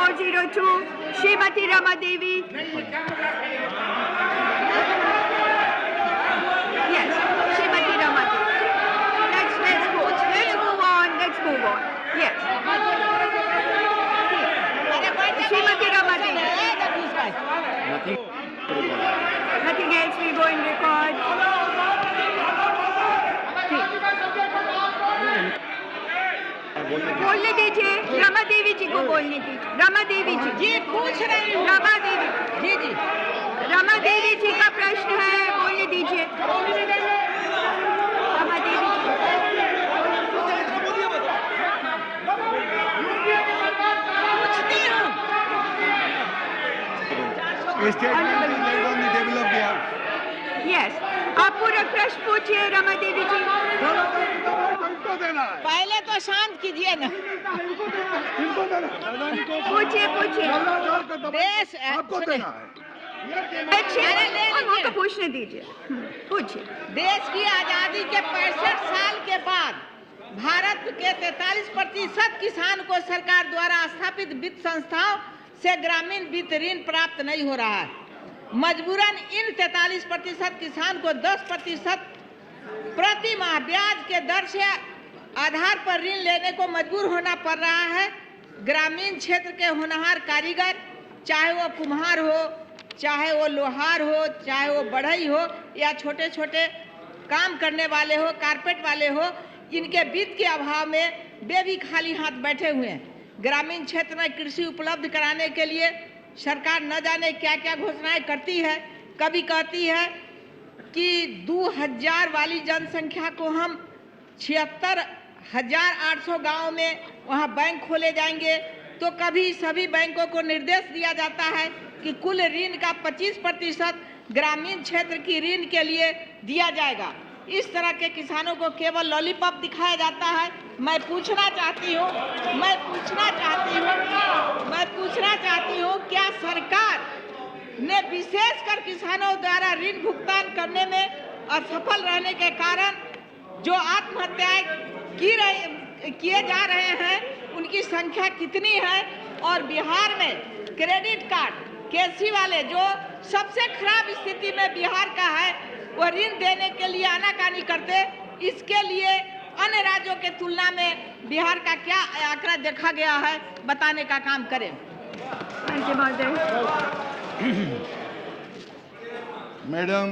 402, Srimati Rama Devi. Yes, Srimati Rama Devi. Let's move on. Yes. Srimati Rama Devi. Nothing else will go in record. बोलने दीजिए, रमा देवी जी को बोलने दीजिए। रमा देवी जी पूछ रही हूँ। रमा देवी जी रमा देवी जी का प्रश्न है, बोलने दीजिए। रमा देवी जी पूछती हूँ। यस, आप पूरा प्रश्न पूछिए रमा देवी जी। पहले तो शांत कीजिए ना। पूछिए देश उनको पूछने दीजिए। पूछिए। देश की आजादी के 65 साल के बाद भारत के 43% किसान को सरकार द्वारा स्थापित वित्त संस्थाओं से ग्रामीण वित्त ऋण प्राप्त नहीं हो रहा है। मजबूरन इन 43% किसान को 10% प्रति माह ब्याज के दर से आधार पर ऋण लेने को मजबूर होना पड़ रहा है। ग्रामीण क्षेत्र के होनहार कारीगर, चाहे वो कुम्हार हो, चाहे वो लोहार हो, चाहे वो बढ़ई हो या छोटे छोटे काम करने वाले हो, कारपेट वाले हो, इनके वित्त के अभाव में वे भी खाली हाथ बैठे हुए हैं। ग्रामीण क्षेत्र में कृषि उपलब्ध कराने के लिए सरकार न जाने क्या क्या घोषणाएं करती है। कभी कहती है कि 2000 वाली जनसंख्या को हम 76,800 गाँव में वहाँ बैंक खोले जाएंगे, तो कभी सभी बैंकों को निर्देश दिया जाता है कि कुल ऋण का 25% ग्रामीण क्षेत्र की ऋण के लिए दिया जाएगा। इस तरह के किसानों को केवल लॉलीपॉप दिखाया जाता है। मैं पूछना चाहती हूँ क्या सरकार ने विशेषकर किसानों द्वारा ऋण भुगतान करने में असफल रहने के कारण जो आत्महत्याएं किए जा रहे हैं उनकी संख्या कितनी है, और बिहार में क्रेडिट कार्ड केसी वाले जो सबसे खराब स्थिति में बिहार का है, वो ऋण देने के लिए आनाकानी करते, इसके लिए अन्य राज्यों के तुलना में बिहार का क्या आंकड़ा देखा गया है, बताने का काम करें। मैडम,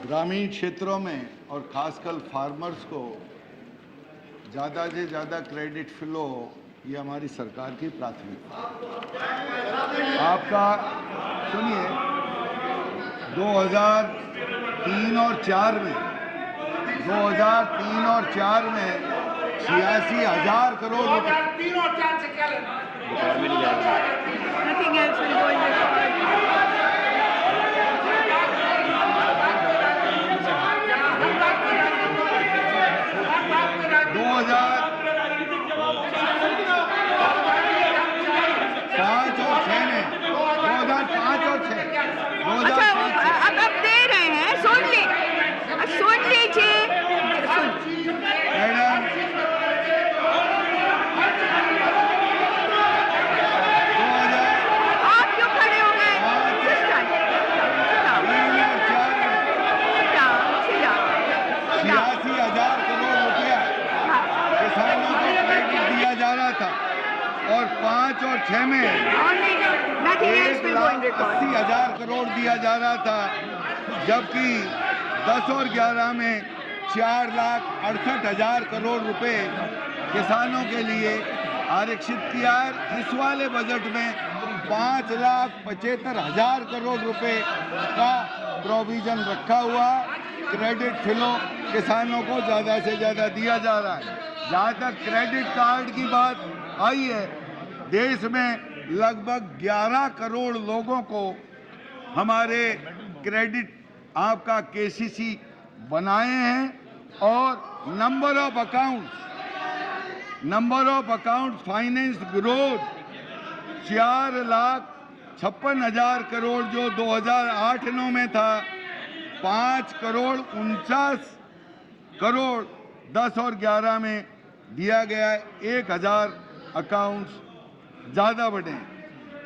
ग्रामीण क्षेत्रों में और खासकर फार्मर्स को ज़्यादा से ज़्यादा क्रेडिट फ्लो हो, ये हमारी सरकार की प्राथमिकता है। आपका सुनिए, 2003 और 4 में 86,000 करोड़ रुपए। 3 और 4 से क्या लेना? Nothing else will go in the record. 2005 और 6 अच्छा, अब दे रहे हैं, सुन लीजिए। आप क्यों खड़े हो गए? 86,000 करोड़ रुपया किसानों को क्रेडिट दिया जा रहा था, और 5 और 6 में 1,80,000 करोड़ दिया जा रहा था, जबकि 10 और 11 में 4,68,000 करोड़ रुपए किसानों के लिए आरक्षित किया है। इस वाले बजट में 5,75,000 करोड़ रुपए का प्रोविजन रखा हुआ। क्रेडिट फ्लो किसानों को ज़्यादा से ज़्यादा दिया जा रहा है। जहाँ तक क्रेडिट कार्ड की बात आई है, देश में लगभग 11 करोड़ लोगों को हमारे क्रेडिट आपका केसीसी बनाए हैं, और number of account finance growth 4,56,000 crore जो 2008-9 में था, 5,49 करोड़ 10 और 11 में दिया गया है। अकाउंट्स ज़्यादा बढ़े।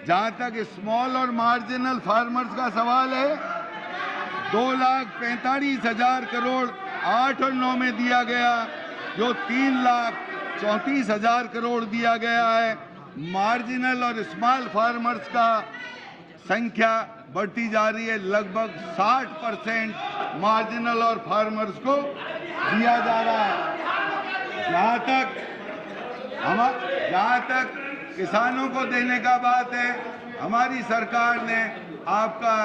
जहाँ तक स्मॉल और मार्जिनल फार्मर्स का सवाल है, 2,45,000 करोड़ 8 और 9 में दिया गया, जो 3,34,000 करोड़ दिया गया है। मार्जिनल और स्मॉल फार्मर्स का संख्या बढ़ती जा रही है, लगभग 60% मार्जिनल और फार्मर्स को दिया जा रहा है। जहाँ तक किसानों को देने का बात है, हमारी सरकार ने आपका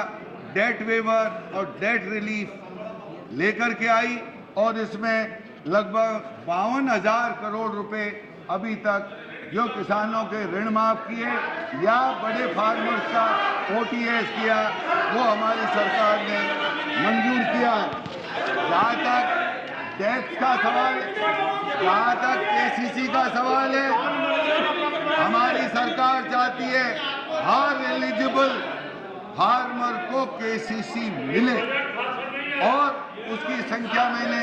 डेट वेवर और डेट रिलीफ लेकर के आई और इसमें लगभग 52,000 करोड़ रुपए अभी तक जो किसानों के ऋण माफ किए या बड़े फार्मर्स का OTS किया, वो हमारी सरकार ने मंजूर किया है। जहाँ तक टैक्स का सवाल, जहाँ तक KCC का सवाल है, हमारी सरकार चाहती है हर एलिजिबल फार्मर को KCC मिले और उसकी संख्या मैंने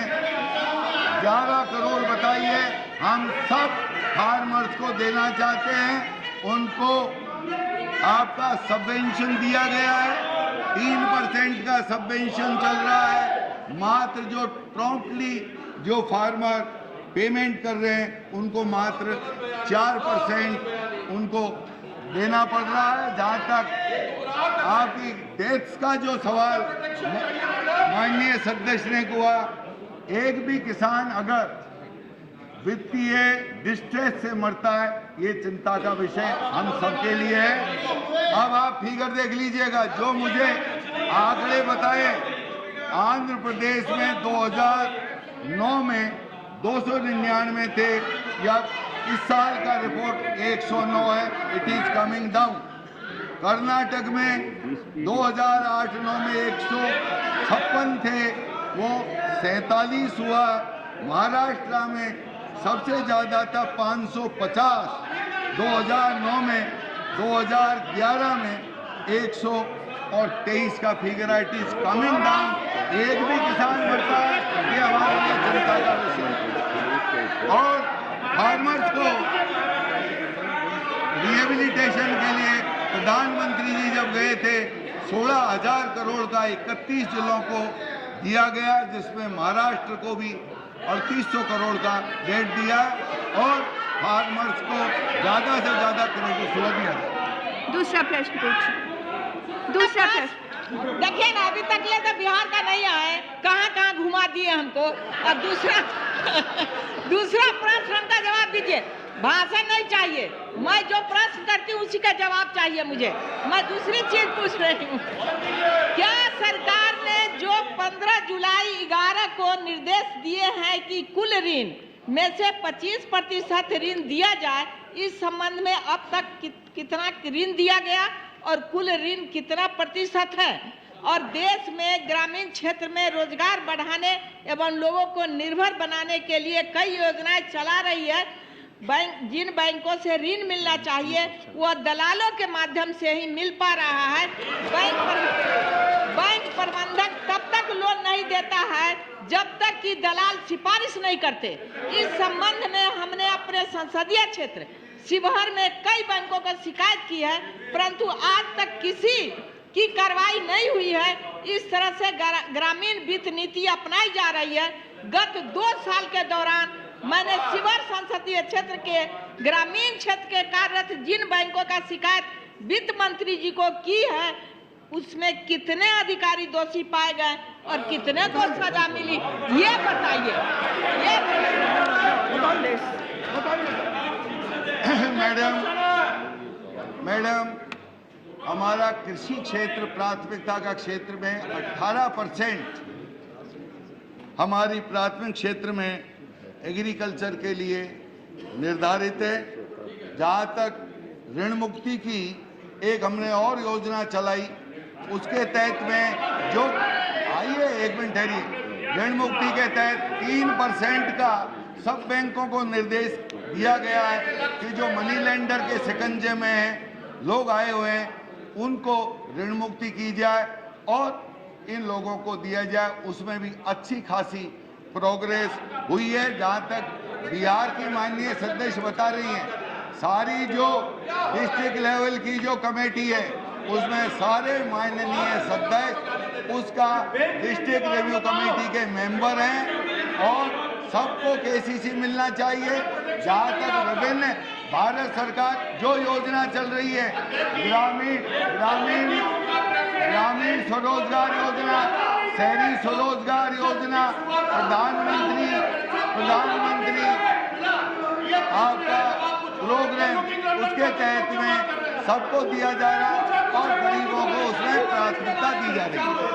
11 करोड़ बताई है। हम सब फार्मर्स को देना चाहते हैं। उनको आपका सबवेंशन दिया गया है, 3% का सबवेंशन चल रहा है। मात्र जो प्रॉम्प्टली जो फार्मर पेमेंट कर रहे हैं उनको मात्र 4% उनको देना पड़ रहा है। जहाँ तक आपकी डेथ्स का जो सवाल माननीय सदस्य ने हुआ, एक भी किसान अगर वित्तीय डिस्ट्रेस से मरता है, ये चिंता का विषय हम सबके लिए है। अब आप फिगर देख लीजिएगा, जो मुझे आंकड़े बताए, आंध्र प्रदेश में 2009 में 299 थे, या इस साल का रिपोर्ट 109 है, it is coming down. Karnataka में 2008-9 में 156 थे, वो 47 हुआ। महाराष्ट्र में सबसे ज्यादा था 550 2009 में, 2011 में 123 का फिगर है। It is coming down. एक भी किसान मरता है, ये हमारे लिए चिंता का विषय है। और फार्मर्स को रिहेबिलिटेशन के लिए प्रधानमंत्री जी जब गए थे, 16,000 करोड़ का 31 जिलों को दिया गया, जिसमें महाराष्ट्र को भी 3,800 करोड़ का डेट दिया और फार्मर्स को ज़्यादा से ज़्यादा क्रेडिट फ्लो दिया। दूसरा प्रश्न पूछिए। दूसरा प्रश्न देखिए ना, अभी तक ले तो बिहार का नहीं आए, कहाँ घुमा दिए हमको। और दूसरा प्रश्न का जवाब दीजिए। भाषण नहीं चाहिए, मैं जो प्रश्न करती हूँ उसी का जवाब चाहिए मुझे। मैं दूसरी चीज पूछ रही हूँ, क्या सरकार ने जो 15 जुलाई 11 को निर्देश दिए हैं कि कुल ऋण में से 25% ऋण दिया जाए, इस संबंध में अब तक कितना ऋण दिया गया और कुल ऋण कितना प्रतिशत है? और देश में ग्रामीण क्षेत्र में रोजगार बढ़ाने एवं लोगों को निर्भर बनाने के लिए कई योजनाएं चला रही है। जिन बैंकों से ऋण मिलना चाहिए वह दलालों के माध्यम से ही मिल पा रहा है। बैंक प्रबंधक तब तक लोन नहीं देता है जब तक कि दलाल सिफारिश नहीं करते। इस संबंध में हमने अपने संसदीय क्षेत्र शिवहर में कई बैंकों को शिकायत की है, परंतु आज तक किसी की कार्रवाई नहीं हुई है। इस तरह से ग्रामीण वित्त नीति अपनाई जा रही है। गत 2 साल के दौरान मैंने शिवहर संसदीय क्षेत्र के ग्रामीण क्षेत्र के कार्यरत जिन बैंकों का शिकायत वित्त मंत्री जी को की है, उसमें कितने अधिकारी दोषी पाए गए और कितने को सजा मिली, ये बताइए। मैडम, हमारा कृषि क्षेत्र प्राथमिकता का क्षेत्र में 18% हमारी प्राथमिक क्षेत्र में एग्रीकल्चर के लिए निर्धारित है। जहाँ तक ऋण मुक्ति की एक हमने और योजना चलाई, उसके तहत में जो आइए एक मिनट ठहरिए, ऋण मुक्ति के तहत 3% का सब बैंकों को निर्देश दिया गया है कि जो मनी लेंडर के शिकंजे में हैं, लोग आए हुए हैं, उनको ऋण मुक्ति की जाए और इन लोगों को दिया जाए। उसमें भी अच्छी खासी प्रोग्रेस हुई है। जहाँ तक बिहार की माननीय सदस्य बता रही हैं, सारी जो डिस्ट्रिक्ट लेवल की जो कमेटी है उसमें सारे माननीय सदस्य उसका डिस्ट्रिक्ट रिव्यू कमेटी के मेंबर हैं और सबको केसीसी मिलना चाहिए। जहाँ तक विभिन्न भारत सरकार जो योजना चल रही है, ग्रामीण स्वरोजगार योजना, शहरी स्वरोजगार योजना, प्रधानमंत्री आपका प्रोग्राम, उसके तहत में सबको दिया जा रहा है और गरीबों को उसमें प्राथमिकता दी जा रही है।